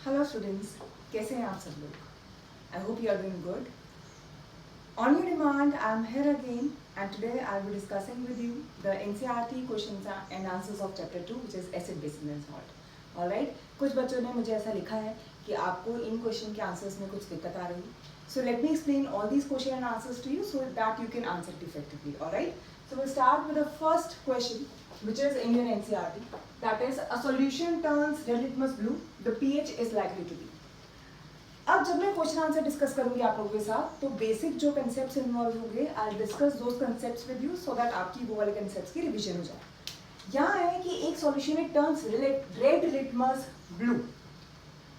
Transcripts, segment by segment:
Hello students, कैसे हैं आप सब लोग? I hope you are doing good. On your demand, I am here again and today I will be discussing with you the NCERT questions and answers of chapter 2 which is acid base and salt. Alright, कुछ बच्चों ने मुझे ऐसा लिखा है कि आपको इन question के आंसर्स में कुछ दिक्कत आ रही है. So let me explain all these question and answers to you so that you can answer it effectively. Alright, so we'll start with the first question which is in your NCERT, that is a solution turns red litmus blue, the pH is likely to be. अब जब मैं question answer discuss करूंगी आप लोगों के साथ तो basic जो कंसेप्ट्स इन्वॉल्व होंगे I will discuss those concepts with you so that आपकी वो वाले कंसेप्ट्स की रिवीजन हो जाए. यहाँ है कि एक solution it turns red litmus blue.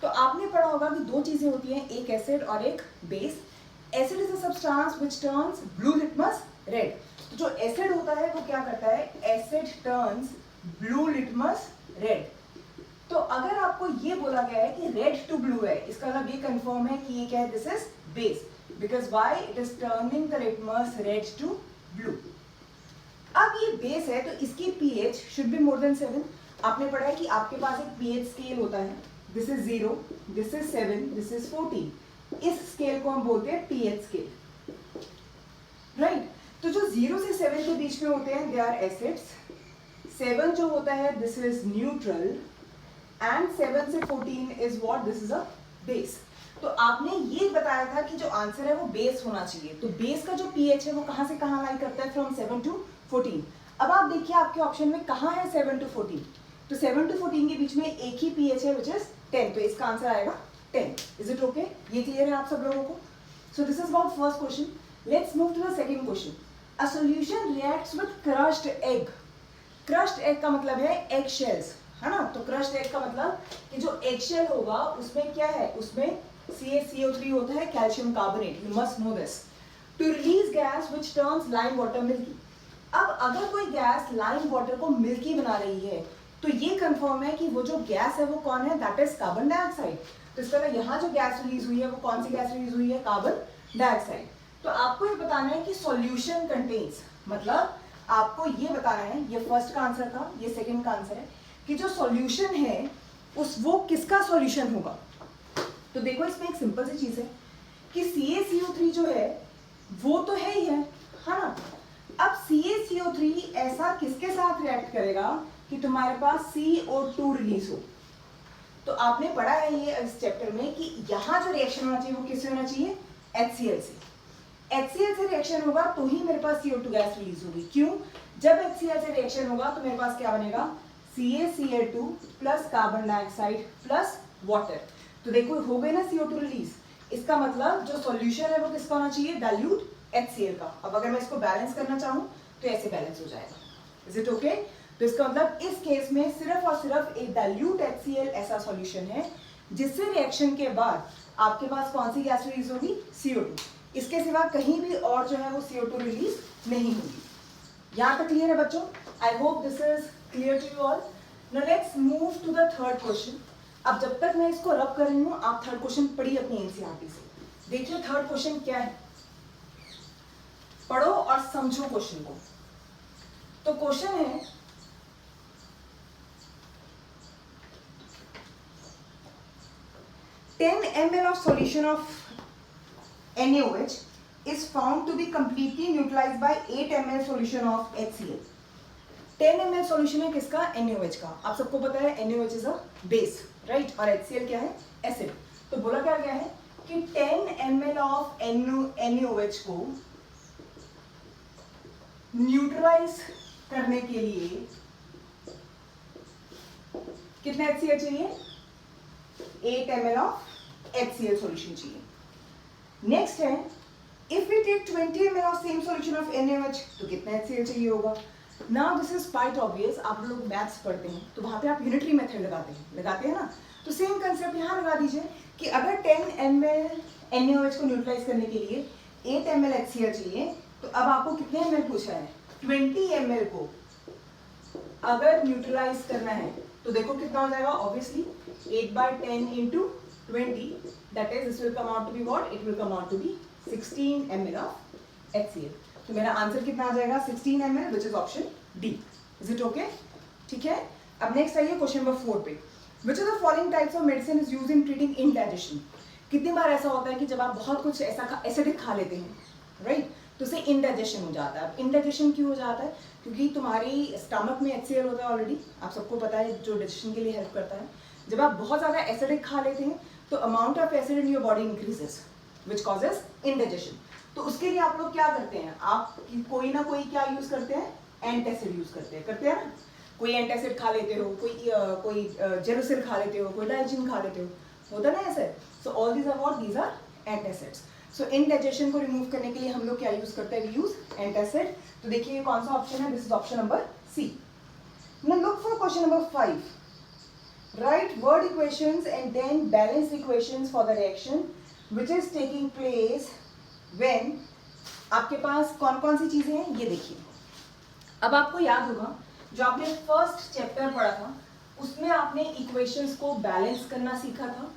तो आपने पढ़ा होगा कि दो चीजें होती हैं, एक एसिड और एक base. Acid is a substance which turns blue litmus red. तो जो एसिड होता है वो क्या करता है, asset turns blue litmus red. तो अगर आपको ये बोला गया है कि रेड टू ब्लू है, इसका मतलब ये कंफर्म है कि ये क्या है, this is base, because why it is turning the litmus red to blue. अब ये बेस है तो इसकी pH should be more than 7. आपने पढ़ा है कि आपके पास एक पीएच स्केल होता है, this is 0, this is 7, this is 14. इस स्केल को हम बोलते हैं पीएच स्केल, राइट. तो जो 0 से 7 के बीच में होते हैं दे आर एसिड्स. 7 जो होता है दिस इज न्यूट्रल and 7 से 14 is what, this is a base. तो आपने ये बताया था कि जो आंसर है वो बेस होना चाहिए. तो बेस का जो pH है वो कहाँ से कहाँ लाई करता है, फ्रॉम 7 to 14. अब आप देखिए आपके ऑप्शन में कहाँ है 7 to 14. तो 7 to 14 के बीच में एक ही pH है which is 10. तो इसका आंसर आएगा 10. Is it okay? ये क्लियर है आप सब लोगों को? So this is about first question. Let's move to the second question. A solution reacts with crushed egg. Crushed egg का मतलब है egg shells, है ना. तो क्रश्ड एग का मतलब कि जो एगशेल होगा उसमें क्या है, उसमें CaCO3 होता है, calcium carbonate. You must know this. To release gas which turns lime water milky. अब अगर कोई गैस लाइम वाटर को मिल्की बना रही है तो ये कंफर्म है कि वो जो गैस है वो कौन है, दैट इज कार्बन डाइऑक्साइड. तो इस तरह यहाँ जो गैस रिलीज हुई है वो कौन सी गैस रिलीज हुई है, कार्बन डाइऑक्साइड. तो आपको ये बताना है कि सॉल्यूशन कंटेन्स, मतलब आपको ये बताना है, ये फर्स्ट का आंसर था, ये सेकेंड का आंसर है, कि जो सॉल्यूशन है उस वो किसका सॉल्यूशन होगा. तो देखो इसमें एक सिंपल सी चीज है कि CaCO3 जो है वो तो है ही है ना. अब CaCO3 ऐसा किसके साथ रिएक्ट करेगा कि तुम्हारे पास CO2 रिलीज हो. तो आपने पढ़ा है ये इस चैप्टर में कि यहाँ जो रिएक्शन होना चाहिए वो किससे होना चाहिए, HCl से. HCl से रिएक्शन होगा तो ही मेरे पास CO2 गैस रिलीज होगी. क्यों, जब HCl से रिएक्शन होगा तो मेरे पास क्या बनेगा, CaCl2 plus carbon dioxide plus water. तो देखो हो गई ना CO2 रिलीज. इसका मतलब जो सॉल्यूशन है वो किसका होना चाहिए, डाइल्यूट HCl का. अब अगर मैं इसको बैलेंस करना चाहूँ तो ऐसे बैलेंस हो जाएगा. Is it okay? तो इसका मतलब इस केस में सिर्फ और सिर्फ एक डाइल्यूट HCl ऐसा सॉल्यूशन है जिससे रिएक्शन के बाद आपके पास कौन सी गैस रिलीज होगी, CO2. इसके सिवा कहीं भी और जो है वो CO2 रिलीज नहीं होगी. यहाँ तक क्लियर है बच्चों? I hope this is clear to you all. Now let's move to the third question. अब जब तक मैं इसको रब कर रही हूँ आप थर्ड क्वेश्चन पढ़िए अपनी एनसीईआरटी से. देखिए थर्ड क्वेश्चन क्या है, पढ़ो और समझो क्वेश्चन को. तो क्वेश्चन है, "10 ml of solution of NaOH is found to be completely neutralized by 8 ml solution of HCl." 10 ml solution है किसका, NaOH का. आप सबको पता है NaOH is a base, right, और HCl क्या है, एसिड. तो बोला क्या गया है कि 10 ml ऑफ NaOH को न्यूट्रलाइज करने के लिए कितना HCl चाहिए, 8 ml ऑफ HCl सॉल्यूशन चाहिए. नेक्स्ट है, if we take 20 ml of same solution of NaOH तो कितना HCl चाहिए होगा. Now this is quite obvious. आप लोग मैथ्स पढ़ते हैं तो वहाँ पे आप यूनिटरी मेथड लगाते हैं ना. तो सेम कंसेप्ट यहाँ लगा दीजिए कि अगर 10 ml NaOH को न्यूट्रलाइज करने के लिए 8 ml HCl चाहिए तो अब आपको कितने ml पूछा है, 20 ml को अगर न्यूट्रलाइज करना है तो देखो कितना हो जाएगा, obviously 8/10 into 20, that is this will come out to be what, it will come out to be 16 ml of HCl. तो मेरा आंसर कितना आ जाएगा, 16 ml, which is option D. Is it okay? ठीक है. अब नेक्स्ट आइए क्वेश्चन नंबर 4 पे. Which of the following types of medicine is used in treating indigestion? कितनी बार ऐसा होता है कि जब आप बहुत कुछ ऐसा एसिडिक खा लेते हैं, राइट, तो उससे इंडाइजेशन हो जाता है. अब इंडाइजेशन क्यों हो जाता है? क्योंकि तुम्हारी स्टमक में HCl होता है ऑलरेडी, आप सबको पता है, जो डाइजेशन के लिए हेल्प करता है. जब आप बहुत ज़्यादा एसिडिक खा लेते हैं तो amount of acid in your body increases which causes indigestion. तो उसके लिए आप लोग क्या करते हैं, आप कोई ना कोई क्या यूज़ करते हैं, एंटासिड यूज़ करते हैं ना. कोई एंटासिड खा लेते हो, कोई जेरोसिल खा लेते हो, कोई डाइजिन खा लेते हो, होता ना ऐसे. So all these are what, these are antacids. So indigestion को रिमूव करने के लिए हम लोग क्या यूज़ करते हैं, वी यूज़ एंटासिड. तो देखिए ये कौन सा ऑप्शन है, this is option number C. Now look for question number 5. Write word equations and then balanced equations for the reaction which is taking place when. आपके पास कौन कौन सी चीज़ें हैं ये देखिए. अब आपको याद होगा जो आपने फर्स्ट चैप्टर पढ़ा था उसमें आपने इक्वेशंस को बैलेंस करना सीखा था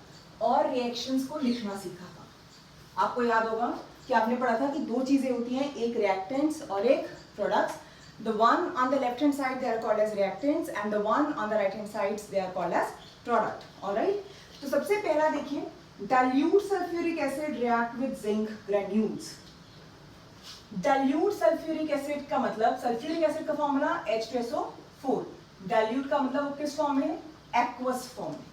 और रिएक्शंस को लिखना सीखा था. आपको याद होगा कि आपने पढ़ा था कि दो चीज़ें होती हैं, एक रिएक्टेंट्स और एक products. The one on the left hand side they are called as reactants and the one on the right hand sides they are called as product. All right. तो सबसे पहला देखिए, dilute sulfuric acid react with zinc granules. Dilute sulfuric acid का मतलब, sulfuric acid का formula H2SO4. Dilute का मतलब वो किस फॉर्म में है, aqueous फॉर्म में.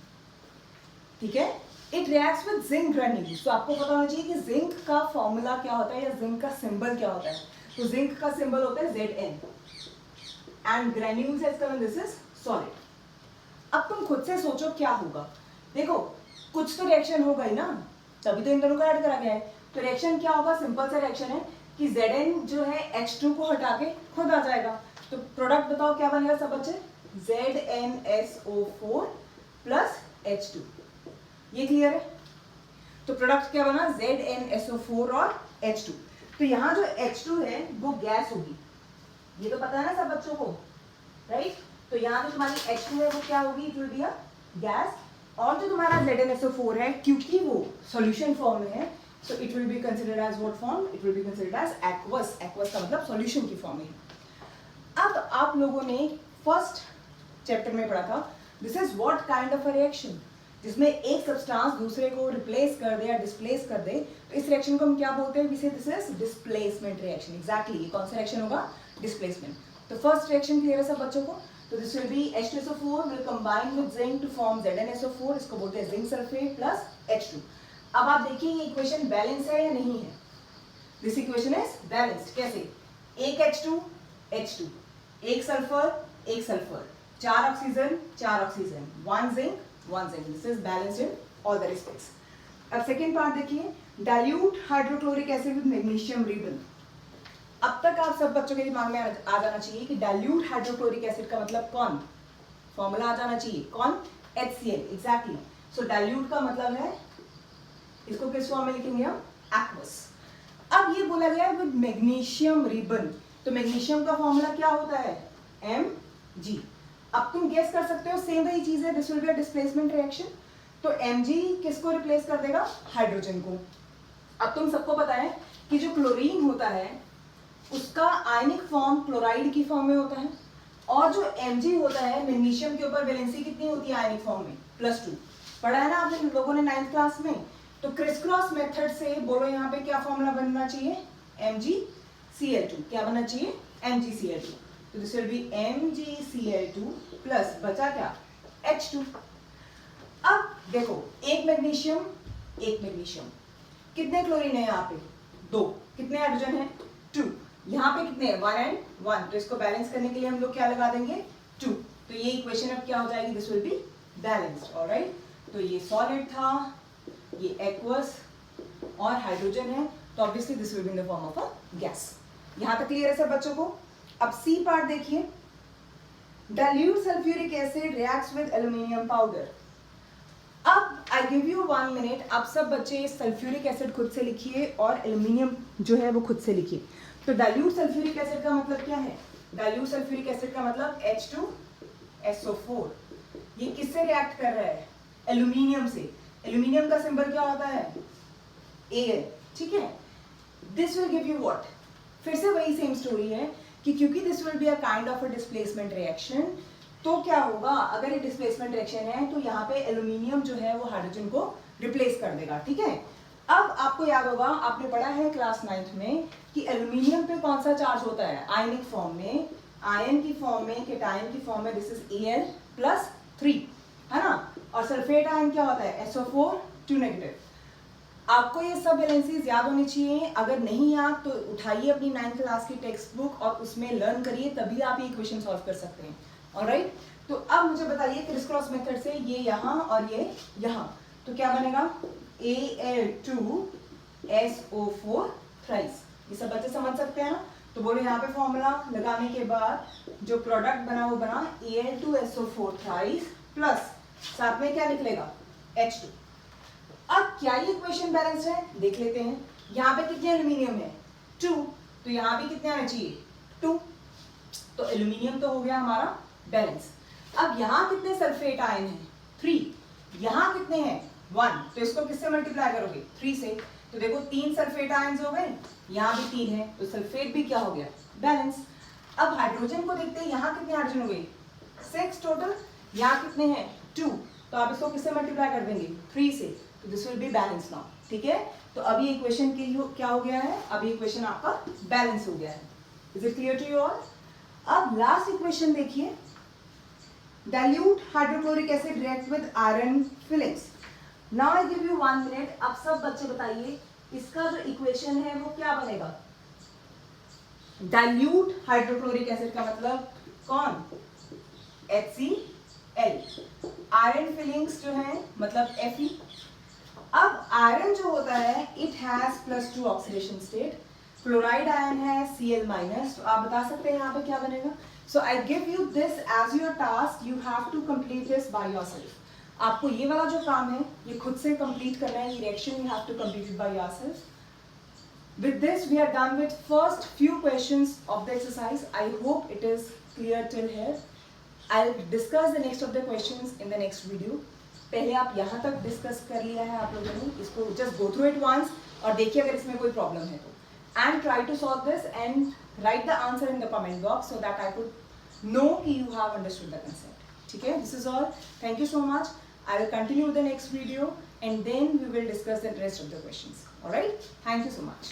ठीक है. It reacts with zinc granules. तो आपको पता होना चाहिए कि जिंक का फॉर्मूला क्या होता है या जिंक का सिंबल क्या होता है. तो जिंक का सिंबल होता है Zn एंड ग्रेन्यूल्स है इसका, दिस इज सॉलिड. अब तुम खुद से सोचो क्या होगा. देखो कुछ तो रिएक्शन होगा ही ना, तभी तो इन दोनों को ऐड करा गया है. तो रिएक्शन क्या होगा, सिंपल सा रिएक्शन है कि Zn जो है H2 को हटा के खुद आ जाएगा. तो प्रोडक्ट बताओ क्या बनेगा सब बच्चे, ZnSO4 प्लस H2. ये क्लियर है. तो प्रोडक्ट क्या बना, ZnSO4 और H2. तो यहाँ जो H2 है वो गैस होगी, ये तो पता है ना सब बच्चों को, राइट. तो यहाँ जो तुम्हारी H2 है वो क्या होगी, it will be a gas. और जो तुम्हारा ZnSO4 है क्योंकि वो सॉल्यूशन फॉर्म में है, so it will be considered as what form, it will be considered as aqueous. Aqueous का मतलब सॉल्यूशन की फॉर्म में. अब आप लोगों ने फर्स्ट चैप्टर में पढ़ा था, this is what kind of a reaction, जिसमें एक सब्सटेंस दूसरे को रिप्लेस कर दे या डिस्प्लेस कर दे. तो इस रिएक्शन को हम क्या बोलते हैं, this is displacement reaction. Exactly, ये कौन सा रिएक्शन होगा, डिस्प्लेसमेंट. तो फर्स्ट रिएक्शन क्लियर है सब बच्चों को. तो this will be H2SO4 will combine with zinc to form ZnSO4, इसको बोलते हैं जिंक सल्फेट प्लस H2. अब आप देखिए ये इक्वेशन बैलेंस है या नहीं है. This equation is balanced. कैसे, एक H2, एक sulphur, 4 oxygen, 1 zinc, 1 zinc. This is balanced in all the respects. अब सेकेंड पार्ट देखिए, dilute hydrochloric acid with magnesium ribbon. अब तक आप सब बच्चों के दिमाग में आ जाना चाहिए कि डाइल्यूट हाइड्रोक्लोरिक एसिड का मतलब कौन, फॉर्मूला आ जाना चाहिए कौन, HCl. एग्जैक्टली. सो डाइल्यूट का मतलब है, इसको किस फॉर्म में लिखेंगे हम, एक्वस. अब ये बोला गया है विद मैग्नीशियम रिबन. तो मैग्नीशियम का फॉर्मूला क्या होता है, Mg. अब तुम गेस कर सकते हो, सेम वही चीज है, this will be a displacement reaction. तो Mg किसको रिप्लेस कर देगा, हाइड्रोजन को. अब तुम सबको पता है कि जो क्लोरीन होता है उसका आयनिक फॉर्म क्लोराइड की फॉर्म में होता है, और जो Mg होता है मैग्नीशियम के ऊपर वैलेंसी कितनी होती है आयनिक फॉर्म में, +2. पढ़ा है ना आप लोगों ने 9th क्लास में. तो क्रिस क्रॉस मेथड से बोलो यहाँ पे क्या फॉर्मूला बनना चाहिए, MgCl2. क्या बनना चाहिए, MgCl2. तो this will B MgCl2 plus बचा क्या, H2. अब देखो एक मैग्नीशियम, कितने क्लोरीन है यहाँ पे, 2. कितने हाइड्रोजन है, 2. यहाँ पे कितने हैं, 1 and 1. तो इसको बैलेंस करने के लिए हम लोग क्या लगा देंगे, 2. तो ये इक्वेशन अब क्या हो जाएगी, this will be balanced. Alright. तो ये सॉलिड था, ये एक्वस और हाइड्रोजन है, तो obviously this will be in the form of a gas. यहाँ तक क्लियर है सब बच्चों को. अब सी पार्ट देखिए, dilute sulphuric acid reacts with aluminium powder. अब आई गिव यू 1 मिनट, आप सब बच्चे सल्फ्यूरिक एसिड खुद से लिखिए और एल्यूमिनियम जो है वो खुद से लिखिए. तो डाइल्यूट सल्फ्यूरिक एसिड का मतलब क्या है, डाइल्यूट सल्फ्यूरिक एसिड का मतलब H2SO4. ये किससे रिएक्ट कर रहा है, एल्यूमिनियम से. एल्यूमिनियम का सिंबल क्या होता है, A. ठीक है. This will give you what, फिर से वही सेम स्टोरी है कि क्योंकि this will be a kind of a displacement reaction, तो क्या होगा, अगर ये डिस्प्लेसमेंट डायरेक्शन है तो यहाँ पे एल्यूमिनियम जो है वो हाइड्रोजन को रिप्लेस कर देगा, ठीक है। अब आपको याद होगा, आपने पढ़ा है क्लास 9th में कि एल्यूमिनियम पे कौन सा चार्ज होता है आयनिक फॉर्म में, आयन की फॉर्म में, केटायन की फॉर्म में, दिस इज Al+3, है ना। और सल्फेट आयन क्या होता है SO4 2 नेगेटिव। आपको ये सब वैलेंसीज याद होनी चाहिए, अगर नहीं याद तो उठाइए अपनी 9th क्लास की टेक्स्ट बुक और उसमें लर्न करिए, तभी आप ये इक्वेशन सॉल्व कर सकते हैं। ऑलराइट, तो अब मुझे बताइए क्रिस क्रॉस मेथड से ये यहाँ और ये यहाँ, तो क्या बनेगा Al2SO4 थ्राइस। ये सब बच्चे समझ सकते हैं ना। तो बोलो यहाँ पे फॉर्मूला लगाने के बाद जो प्रोडक्ट बना वो बना Al2SO4 थ्राइस प्लस साथ में क्या निकलेगा H2। अब क्या ये इक्वेशन बैलेंस है देख लेते हैं। यहाँ पे कितने एल्यूमिनियम है 2, तो यहाँ भी कितने आने चाहिए 2, तो एल्यूमिनियम तो हो गया हमारा बैलेंस। अब यहाँ कितने सल्फेट आयन हैं 3, यहाँ कितने हैं 1, तो इसको किससे मल्टीप्लाई करोगे 3 से। तो देखो 3 सल्फेट आयन्स हो गए, यहाँ भी 3 है, तो सल्फेट भी क्या हो गया बैलेंस। अब हाइड्रोजन को देखते हैं, यहाँ कितने हाइड्रोजन हो गए 6 टोटल, यहाँ कितने हैं 2, तो आप इसको किससे मल्टीप्लाई कर देंगे 3 से, तो this will be balance now, ठीक है। तो अभी इक्वेशन की क्या हो गया है, अभी इक्वेशन आपका बैलेंस हो गया है। Is it clear to you all. अब लास्ट इक्वेशन देखिए, dilute hydrochloric acid react with iron fillings. Now I give you 1 minute. अब सब बच्चे बताइए इसका जो इक्वेशन है वो क्या बनेगा। dilute hydrochloric acid का मतलब कौन HCl, आयरन फिलिंग्स जो है मतलब Fe। अब आयरन जो होता है it has +2 oxidation state, chloride ion है Cl-, तो आप बता सकते हैं यहाँ पे क्या बनेगा। So I give you this as your task. You have to complete this by yourself. आपको ये वाला जो काम है ये खुद से complete करना है, ये reaction you have to complete it by yourself. With this we are done with first few questions of the exercise. I hope it is clear till here. I'll discuss the next of the questions in the next video. पहले आप यहाँ तक discuss कर लिया है आप लोगों ने, इसको just go through it once और देखिए अगर इसमें कोई प्रॉब्लम है तो, and try to solve this and write the answer in the comment box so that I could know कि you have understood the concept. ठीक है, this is all. Thank you so much. I will continue the next video and then we will discuss the rest of the questions. All right? Thank you so much.